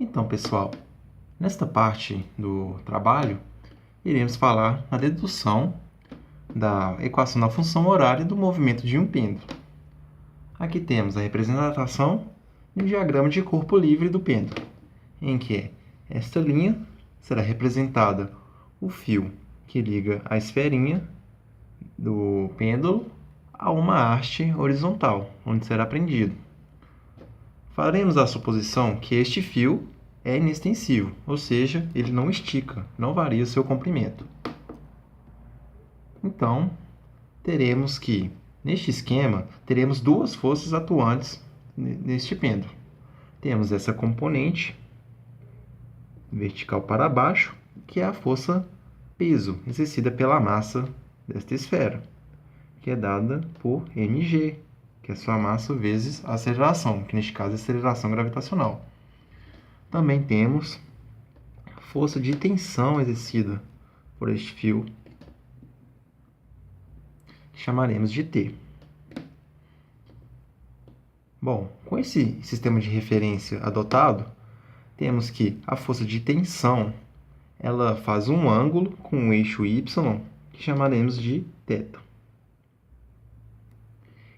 Então, pessoal, nesta parte do trabalho, iremos falar na dedução da equação da função horária do movimento de um pêndulo. Aqui temos a representação e o diagrama de corpo livre do pêndulo, em que esta linha será representada o fio que liga a esferinha do pêndulo a uma haste horizontal, onde será prendido. Faremos a suposição que este fio é inextensivo, ou seja, ele não estica, não varia o seu comprimento. Então, teremos que, neste esquema, teremos duas forças atuantes neste pêndulo. Temos essa componente vertical para baixo, que é a força peso exercida pela massa desta esfera, que é dada por mg, que é sua massa vezes a aceleração, que neste caso é a aceleração gravitacional. Também temos a força de tensão exercida por este fio, que chamaremos de T. Bom, com esse sistema de referência adotado, temos que a força de tensão ela faz um ângulo com o eixo y, que chamaremos de θ.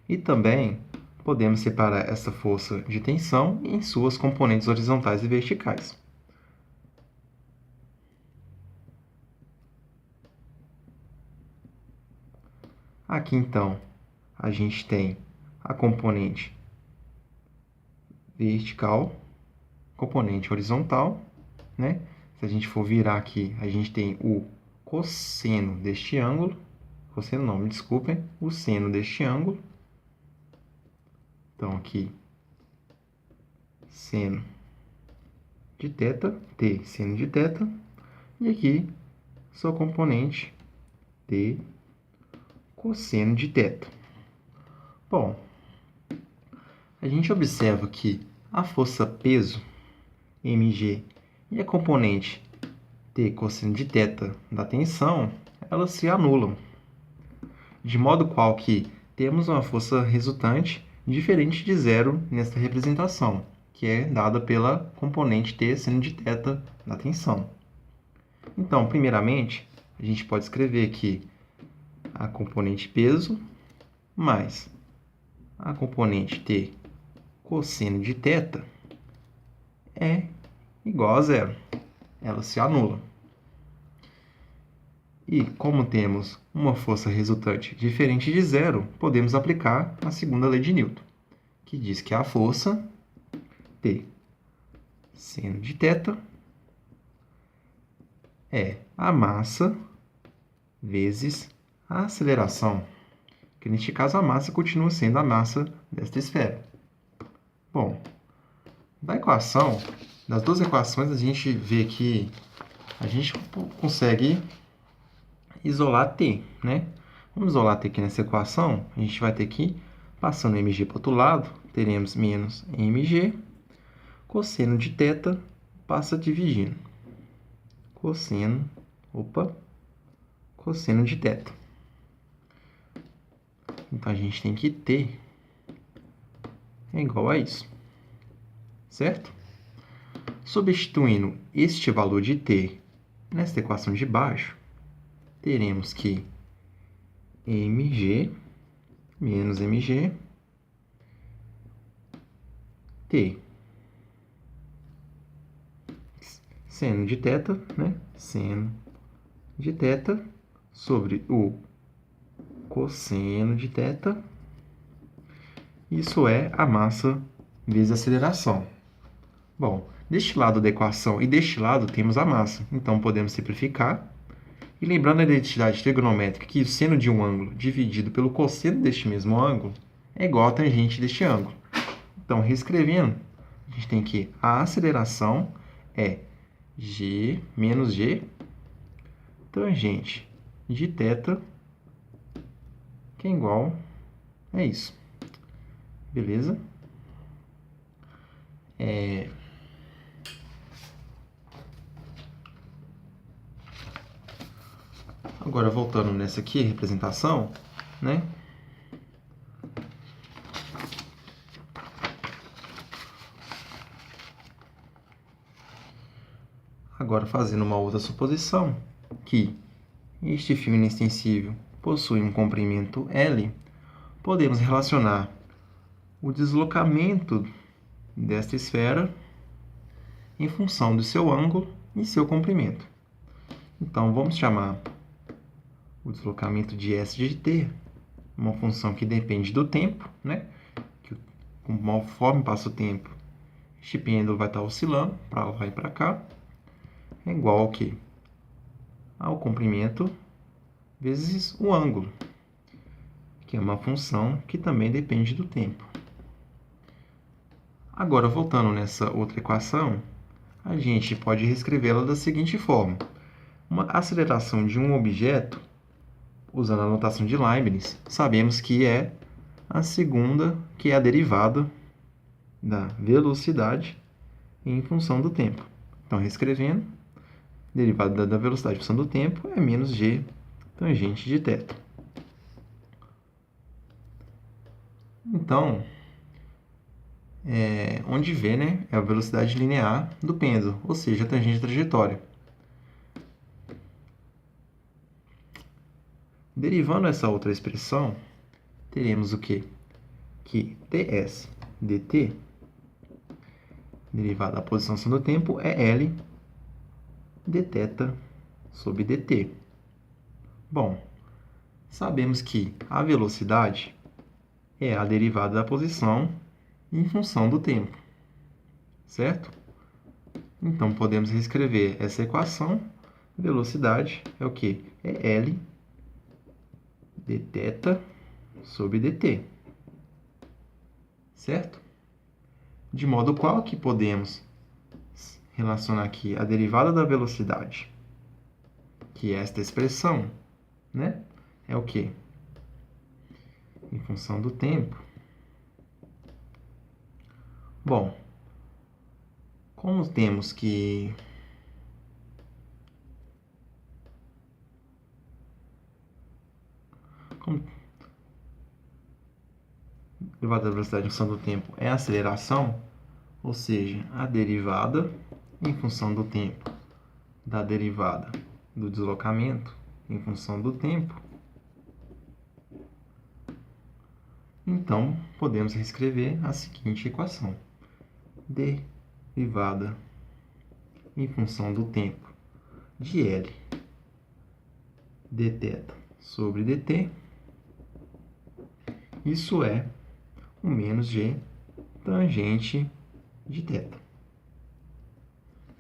E também podemos separar essa força de tensão em suas componentes horizontais e verticais. Aqui, então, a gente tem a componente vertical, componente horizontal, né? Se a gente for virar aqui, a gente tem o cosseno deste ângulo, cosseno não, me desculpem, o seno deste ângulo. Então, aqui, seno de θ, T, seno de θ, e aqui, sua componente T, cosseno de θ. Bom, a gente observa que a força peso, mg, e a componente T cosseno de θ da tensão, elas se anulam, de modo qual que temos uma força resultante diferente de zero nesta representação, que é dada pela componente T seno de θ da tensão. Então, primeiramente, a gente pode escrever aqui a componente peso mais a componente T cosseno de θ é igual a zero. Ela se anula. E como temos uma força resultante diferente de zero, podemos aplicar a segunda lei de Newton, que diz que a força T seno de θ é a massa vezes a aceleração, que neste caso a massa continua sendo a massa desta esfera. Bom, das duas equações, a gente vê que a gente consegue isolar T, né? Vamos isolar T aqui nessa equação. A gente vai ter que, passando mg para o outro lado, teremos menos mg, cosseno de θ passa dividindo. Cosseno de θ. Então, a gente tem que T é igual a isso, certo? Substituindo este valor de T nesta equação de baixo, teremos que mg menos mg T seno de θ, né? Seno de θ sobre o cosseno de θ. Isso é a massa vezes a aceleração. Bom, deste lado da equação e deste lado temos a massa. Então, podemos simplificar. E lembrando a identidade trigonométrica que o seno de um ângulo dividido pelo cosseno deste mesmo ângulo é igual à tangente deste ângulo. Então, reescrevendo, a gente tem que a aceleração é g menos g tangente de θ, que é igual a isso. Beleza? Agora, voltando nessa aqui, representação, né? Agora, fazendo uma outra suposição, que este fio inextensível possui um comprimento L, podemos relacionar o deslocamento desta esfera em função do seu ângulo e seu comprimento. Então, vamos chamar o deslocamento de S de t, uma função que depende do tempo, né? Que conforme passa o tempo, este pêndulo vai estar oscilando para lá e para cá, é igual ao quê? Ao comprimento vezes o ângulo, que é uma função que também depende do tempo. Agora, voltando nessa outra equação, a gente pode reescrevê-la da seguinte forma. Uma aceleração de um objeto, usando a notação de Leibniz, sabemos que é a segunda, que é a derivada da velocidade em função do tempo. Então, reescrevendo, derivada da velocidade em função do tempo é menos g tangente de θ. Então, onde v, né, é a velocidade linear do pêndulo, ou seja, a tangente da trajetória. Derivando essa outra expressão, teremos o quê? Que ds dt, derivada da posição do tempo, é L dθ sobre dt. Bom, sabemos que a velocidade é a derivada da posição em função do tempo, certo? Então, podemos reescrever essa equação. Velocidade é o quê? É L dθ sobre dt, certo? De modo qual que podemos relacionar aqui a derivada da velocidade, que é esta expressão, né? É o quê? Em função do tempo. Bom, como temos que a derivada da velocidade em função do tempo é a aceleração, ou seja, a derivada em função do tempo da derivada do deslocamento em função do tempo, então podemos reescrever a seguinte equação: derivada em função do tempo de L dθ sobre dt, isso é o menos g tangente de θ.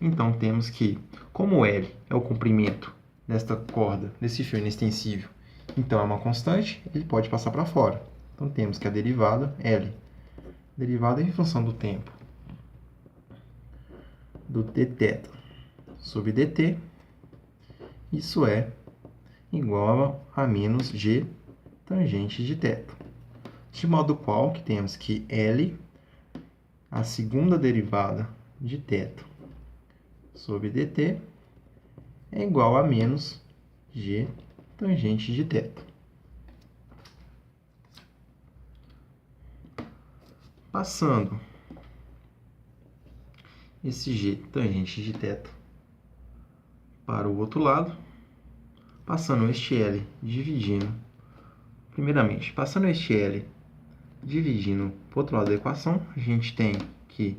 Então, temos que, como L é o comprimento desta corda, desse fio inextensível, então é uma constante, ele pode passar para fora. Então, temos que a derivada, L, derivada em função do tempo do dθ sobre dt, isso é igual a menos g tangente de θ. De modo qual que temos que L, a segunda derivada de θ sobre dt, é igual a menos g tangente de θ. Passando esse g tangente de θ para o outro lado, passando este L dividindo, primeiramente, passando este L dividindo para o outro lado da equação, a gente tem que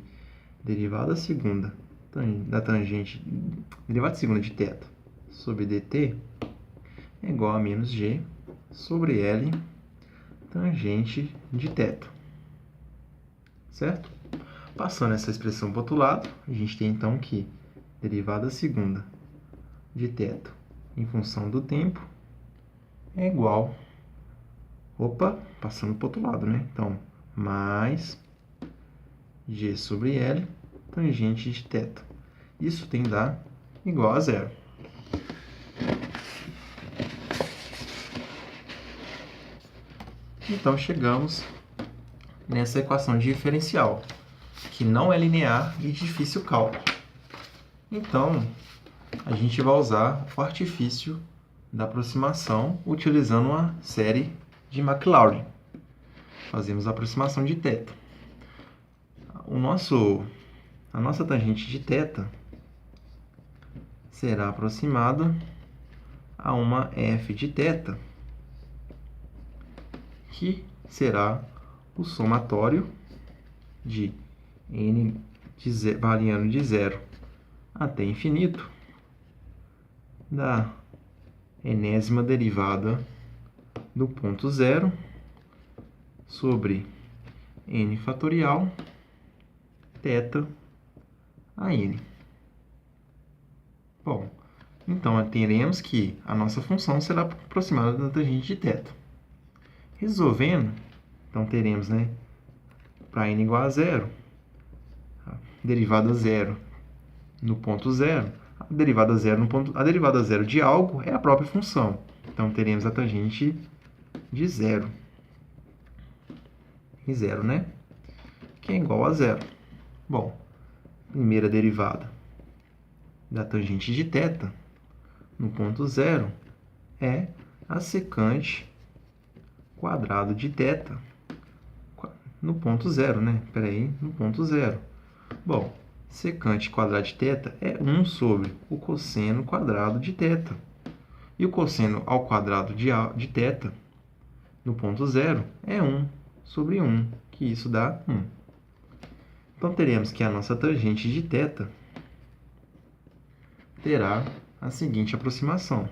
derivada segunda da tangente, derivada segunda de θ sobre dt é igual a menos g sobre L tangente de θ, certo? Passando essa expressão para o outro lado, a gente tem então que derivada segunda de θ em função do tempo é igual, passando para o outro lado, né? Então, mais g sobre L tangente de θ. Isso tem que dar igual a zero. Então, chegamos nessa equação diferencial, que não é linear e de difícil cálculo. Então, a gente vai usar o artifício da aproximação utilizando uma série de Maclaurin. Fazemos a aproximação de θ. A nossa tangente de θ será aproximada a uma f de θ, que será o somatório de n variando de 0 até infinito da enésima derivada do ponto zero sobre n fatorial θ a n. Bom, então teremos que a nossa função será aproximada da tangente de θ. Resolvendo, então teremos, para n igual a zero, a derivada zero no ponto zero, a derivada zero de algo é a própria função. Então teremos a tangente de zero. E zero, que é igual a zero. Bom, primeira derivada da tangente de θ no ponto zero é a secante quadrado de θ no ponto zero, no ponto zero. Bom, secante quadrado de θ é 1 sobre o cosseno quadrado de θ. E o cosseno ao quadrado de θ no ponto zero é 1 sobre 1, que isso dá 1. Então, teremos que a nossa tangente de θ terá a seguinte aproximação: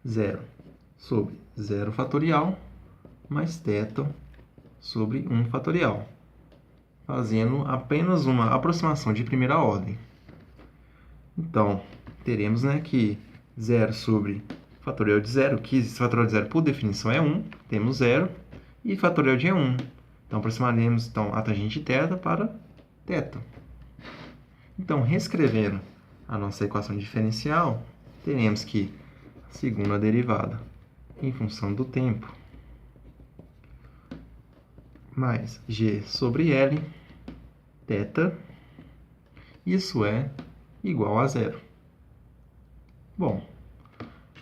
0 sobre 0 fatorial mais θ sobre 1 fatorial, fazendo apenas uma aproximação de primeira ordem. Então, teremos que 0 sobre fatorial de 0, que fatorial de 0 por definição é 1, temos 0, e fatorial de 1. Então, aproximaremos a tangente de θ para θ. Então, reescrevendo a nossa equação diferencial, teremos que a segunda derivada em função do tempo mais g sobre L θ, isso é igual a zero. Bom,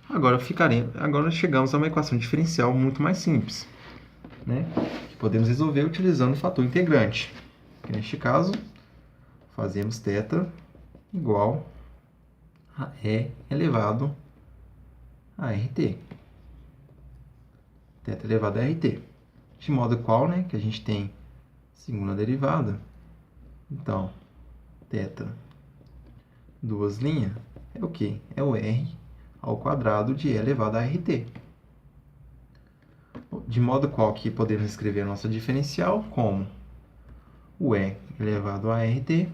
agora chegamos a uma equação diferencial muito mais simples, que podemos resolver utilizando o fator integrante. Que neste caso, fazemos θ igual a E elevado a RT. Θ elevado a RT. De modo qual, que a gente tem segunda derivada. Então, θ, duas linhas, é o quê? É o R ao quadrado de E elevado a RT. De modo qual que podemos escrever a nossa diferencial como o E elevado a RT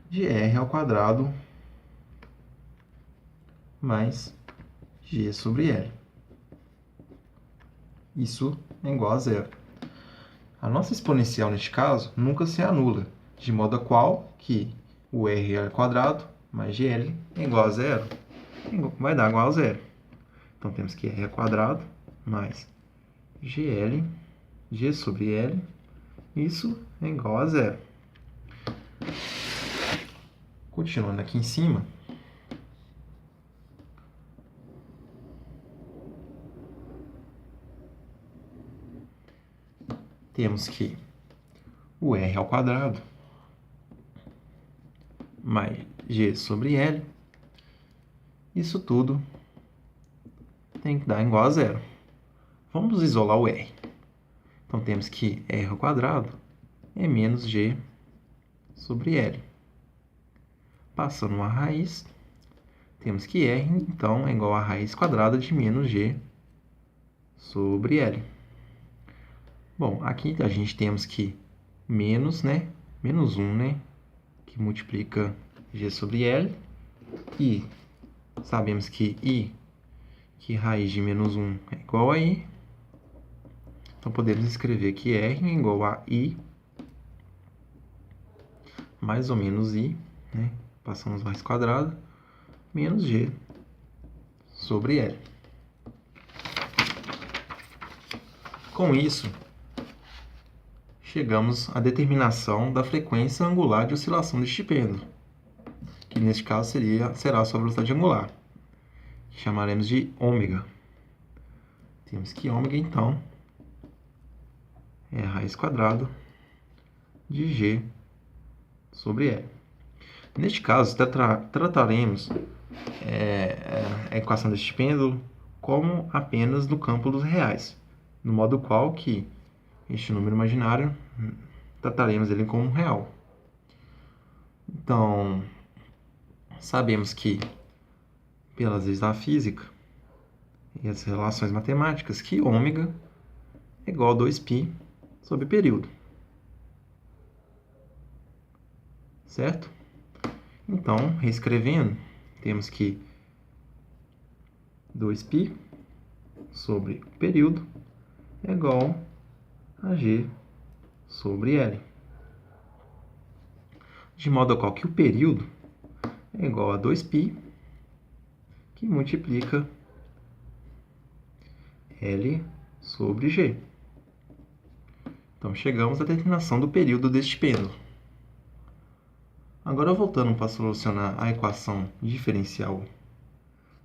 de R ao quadrado mais G sobre L. Isso é igual a zero. A nossa exponencial, neste caso, nunca se anula, de modo a qual que o R ao quadrado mais GL é igual a zero. Vai dar igual a zero. Então, temos que R ao quadrado mais GL, G sobre L, isso é igual a zero. Continuando aqui em cima, temos que o R ao quadrado mais G sobre L, isso tudo tem que dar igual a zero. Vamos isolar o R. Então, temos que R ao quadrado é menos G sobre L. Passando uma raiz, temos que R, então, é igual a raiz quadrada de menos G sobre L. Bom, aqui a gente temos que menos, menos 1, que multiplica G sobre L. E sabemos que raiz de menos 1 é igual a I. Então, podemos escrever que R é igual a I mais ou menos I, passamos raiz quadrada, menos G sobre L. Com isso, chegamos à determinação da frequência angular de oscilação deste pêndulo, que neste caso será a sua velocidade angular, que chamaremos de ômega. Temos que ômega, então, é a raiz quadrada de G sobre L. Neste caso, trataremos a equação deste pêndulo como apenas no campo dos reais, no modo qual que este número imaginário trataremos ele como real. Então, sabemos que, pelas leis da física e as relações matemáticas, que ômega é igual a 2π sobre período. Certo? Então, reescrevendo, temos que 2π sobre período é igual a g sobre L. De modo a qual que o período é igual a 2π, que multiplica L sobre G. Então, chegamos à determinação do período deste pêndulo. Agora, voltando para solucionar a equação diferencial.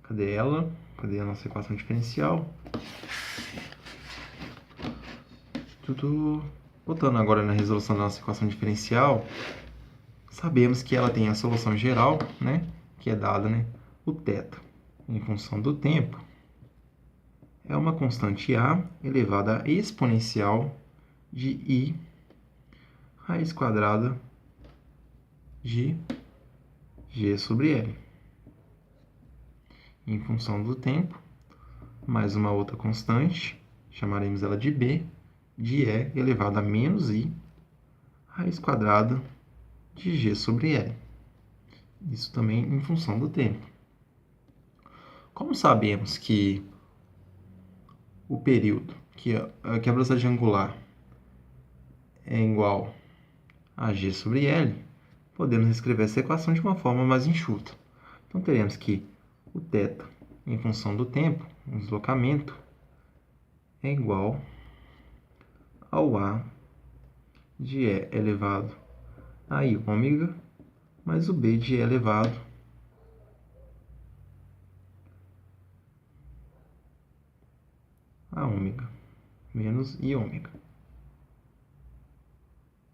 Cadê ela? Cadê a nossa equação diferencial? Voltando agora na resolução da nossa equação diferencial, sabemos que ela tem a solução geral, né? Que é dada, né? O θ em função do tempo é uma constante a elevada à exponencial de i raiz quadrada de g sobre L. Em função do tempo, mais uma outra constante, chamaremos ela de b, de e elevado a menos i raiz quadrada de g sobre L. Isso também em função do tempo. Como sabemos que o período, que a velocidade angular é igual a g sobre L, podemos escrever essa equação de uma forma mais enxuta. Então, teremos que o θ em função do tempo, o deslocamento, é igual ao a de e elevado a i ômega mais o b de e elevado a ômega menos i ômega.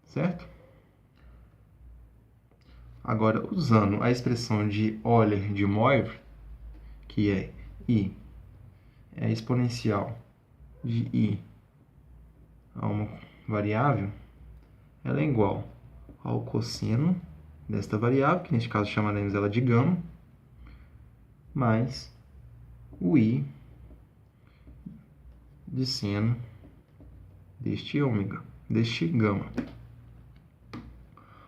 Certo? Agora, usando a expressão de Euler de Moivre, que é i é exponencial de i a uma variável, ela é igual ao cosseno desta variável, que neste caso chamaremos ela de gama, mais o i de seno deste ômega, deste gama.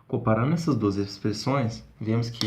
Comparando essas duas expressões, vemos que